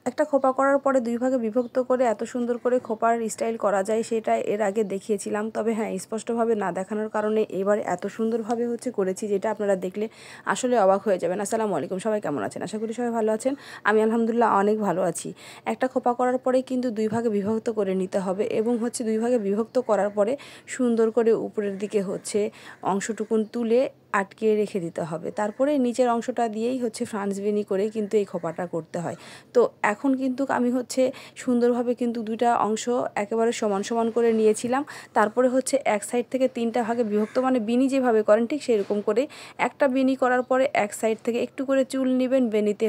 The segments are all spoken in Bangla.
একটা খোপা করার পরে 2 ভাগে বিভক্ত করে এত সুন্দর করে খোপার স্টাইল করা যায় সেটা এর আগে দেখিয়েছিলাম। তবে হ্যাঁ, স্পষ্টভাবে না দেখানোর কারণে এবার এত সুন্দরভাবে করেছি, যেটা আপনারা দেখলে আসলে অবাক হয়ে যাবেন। আসসালামু আলাইকুম, সবাই কেমন আছেন? আশা করি সবাই ভালো আছেন। আমি আলহামদুলিল্লাহ অনেক ভালো আছি। একটা খোপা করার পরে কিন্তু 2 ভাগে বিভক্ত করে নিতে হবে এবং 2 ভাগে বিভক্ত করার পরে সুন্দর করে উপরের দিকে অংশটুকুন তুলে আটকে রেখে দিতে হবে। তারপরে নিচের অংশটা দিয়েই ফ্রান্স বেনি করে কিন্তু এই খোপাটা করতে হয়। তো এখন কিন্তু আমি সুন্দরভাবে কিন্তু 2টা অংশ একেবারে সমান সমান করে নিয়েছিলাম। তারপরে এক সাইড থেকে 3টা ভাগে বিভক্ত, মানে বিনি যেভাবে করেন ঠিক সেরকম করে একটা বিনি করার পরে এক সাইড থেকে একটু করে চুল নেবেন, বেনিতে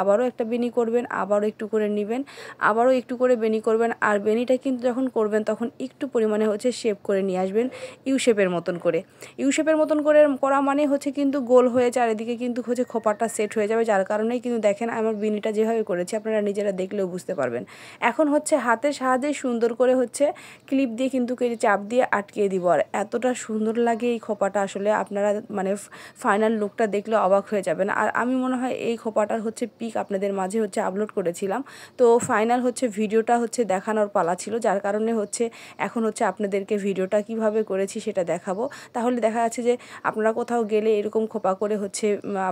আবারও একটা বেনি করবেন, আবারও একটু করে নেবেন, আবারও একটু করে বেনি করবেন। আর বেনিটা কিন্তু যখন করবেন তখন একটু পরিমাণে শেপ করে নিয়ে আসবেন ইউ শেপের মতন করে। ইউ শেপের মতন করে করা মানে কিন্তু গোল হয়ে চারিদিকে কিন্তু খোপাটা সেট হয়ে যাবে। যার কারণেই কিন্তু দেখেন আমার বিনিটা যেভাবে করেছি আপনারা নিজেরা দেখলেও বুঝতে পারবেন। এখন হাতের সাহায্যে সুন্দর করে ক্লিপ দিয়ে কিন্তু চাপ দিয়ে আটকিয়ে দিব। আর এতটা সুন্দর লাগে এই খোপাটা, আসলে আপনারা মানে ফাইনাল লুকটা দেখলে অবাক হয়ে যাবেন। আর আমি মনে হয় এই খোপাটার পিক আপনাদের মাঝে আপলোড করেছিলাম। তো ফাইনাল ভিডিওটা দেখানোর পালা ছিল, যার কারণে এখন আপনাদেরকে ভিডিওটা কিভাবে করেছি সেটা দেখাবো। তাহলে দেখা যাচ্ছে যে আপনারা কোথাও গেলে এরকম খোপা করে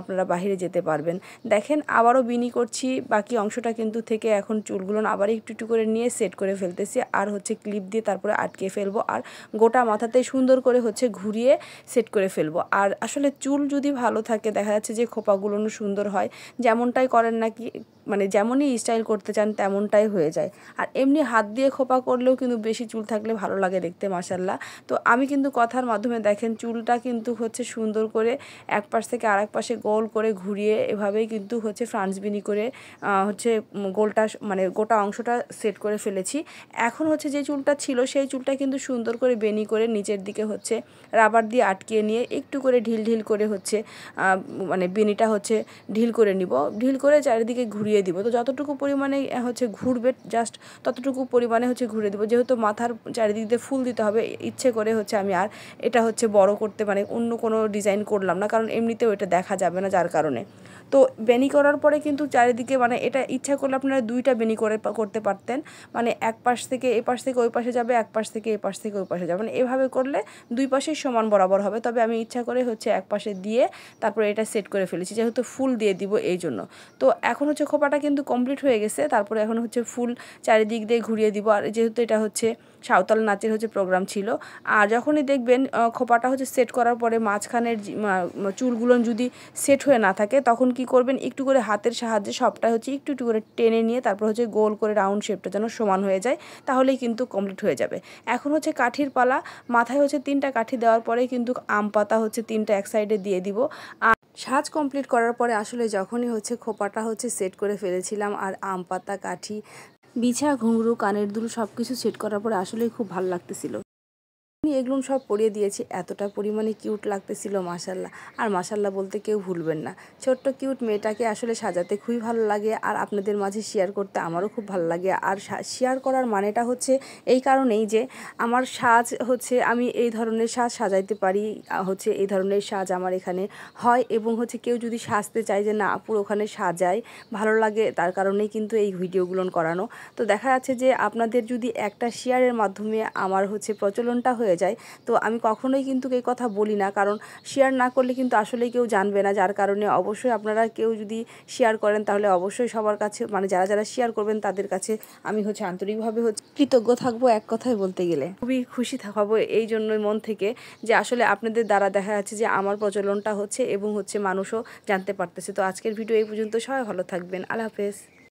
আপনারা বাইরে যেতে পারবেন। দেখেন আবারও বিনি করছি, বাকি অংশটা কিন্তু থেকে এখন চুলগুলো আবার একটু একটু করে নিয়ে সেট করে ফেলতেছি। আর ক্লিপ দিয়ে তারপরে আটকে ফেলবো আর গোটা মাথাতে সুন্দর করে ঘুরিয়ে সেট করে ফেলবো। আর আসলে চুল যদি ভালো থাকে দেখা যাচ্ছে যে খোপাগুলো সুন্দর হয়, যেমনটাই করেন না কি, মানে যেমনই স্টাইল করতে চান তেমনটাই হয়ে যায়। আর এমনি হাত দিয়ে খোপা করলেও কিন্তু বেশি চুল থাকলে ভালো লাগে দেখতে, মাশাআল্লাহ। তো আমি কিন্তু কথার মাধ্যমে দেখেন চুলটা কিন্তু সুন্দর করে এক পাশ থেকে আরেক পাশে গোল করে ঘুরিয়ে এভাবেই কিন্তু ফ্রান্স বিনি করে গোলটা মানে গোটা অংশটা সেট করে ফেলেছি। এখন যে চুলটা ছিল সেই চুলটা কিন্তু সুন্দর করে বেনি করে নিচের দিকে রাবার দিয়ে আটকিয়ে নিয়ে একটু করে ঢিল ঢিল করে মানে বেনিটা ঢিল করে নিব, ঢিল করে চারিদিকে ঘুরিয়ে দিব। তো যতটুকু পরিমাণে ঘুরবে জাস্ট ততটুকু পরিমাণে ঘুরে দিব। যেহেতু মাথার চারিদিক দিয়ে ফুল দিতে হবে, ইচ্ছে করে আমি আর এটা বড় করতে মানে অন্য কোনো ডিজাইন করলাম না, কারণ এমনিতেও এটা দেখা যাবে না, যার কারণে। তো বেনি করার পরে কিন্তু চারিদিকে মানে এটা ইচ্ছা করলে আপনারা 2টা বেনি করতে পারতেন, মানে এক পাশ থেকে এ পাশ থেকে ওই পাশে যাবে, এক পাশ থেকে এ পাশ থেকে ওই পাশে যাবে, মানে এভাবে করলে 2 পাশেই সমান বরাবর হবে। তবে আমি ইচ্ছা করে এক পাশে দিয়ে তারপরে এটা সেট করে ফেলেছি, যেহেতু ফুল দিয়ে দিব এই জন্য। তো এখন খোপাটা কিন্তু কমপ্লিট হয়ে গেছে। তারপরে এখন ফুল চারিদিক দিয়ে ঘুরিয়ে দিব। আর যেহেতু এটা সাঁওতাল নাচের প্রোগ্রাম ছিল, আর যখনই দেখবেন খোপাটা সেট করার পরে মাঝখানের চুলগুলো যদি সেট হয়ে না থাকে তখন কি করবেন, একটু করে হাতের সাহায্যে সবটা একটু একটু করে টেনে নিয়ে তারপর গোল করে রাউন্ড শেপটা যেন সমান হয়ে যায়, তাহলেই কিন্তু কমপ্লিট হয়ে যাবে। এখন কাঠির পালা। মাথায় 3টা কাঠি দেওয়ার পরে কিন্তু আম পাতা 3টা এক সাইডে দিয়ে দিব। আর সাজ কমপ্লিট করার পরে আসলে যখনই খোপাটা সেট করে ফেলেছিলাম আর আম পাতা, কাঠি, বিছা, ঘুঙরু, কানের দুল সব কিছু সেট করার পরে আসলেই খুব ভালো লাগতেছিল। এগুলো সব পরিয়ে দিয়েছি, এতটা পরিমাণে কিউট লাগতেছিল মাশাআল্লাহ। আর মাশাআল্লাহ বলতে কেউ ভুলবেন না, ছোট্ট কিউট মেয়েটাকে আসলে সাজাতে খুবই ভালো লাগে আর আপনাদের মাঝে শেয়ার করতে আমারও খুব ভালো লাগে। আর শেয়ার করার মানেটা এই কারণেই যে আমার সাজ আমি এই ধরনের সাজ সাজাইতে পারি, এই ধরনের সাজ আমার এখানে হয় এবং কেউ যদি সাজতে চায় যে না আপুর ওখানে সাজায় ভালো লাগে, তার কারণেই কিন্তু এই ভিডিওগুলো করানো। তো দেখা যাচ্ছে যে আপনাদের যদি একটা শেয়ারের মাধ্যমে আমার প্রচলনটা হয়ে যায়, তো আমি কখনোই কিন্তু এই কথা বলি না, কারণ শেয়ার না করলে কিন্তু আসলে কেউ জানবে না। যার কারণে অবশ্যই আপনারা কেউ যদি শেয়ার করেন তাহলে অবশ্যই সবার কাছে মানে যারা যারা শেয়ার করবেন তাদের কাছে আমি আন্তরিকভাবে কৃতজ্ঞ থাকবো। এক কথায় বলতে গেলে খুবই খুশি থাকবো এই জন্যই মন থেকে যে আসলে আপনাদের দ্বারা দেখা যাচ্ছে যে আমার প্রচলনটা এবং মানুষও জানতে পারতেছে। তো আজকের ভিডিও এই পর্যন্ত, সবাই ভালো থাকবেন, আল্লাহ হাফেজ।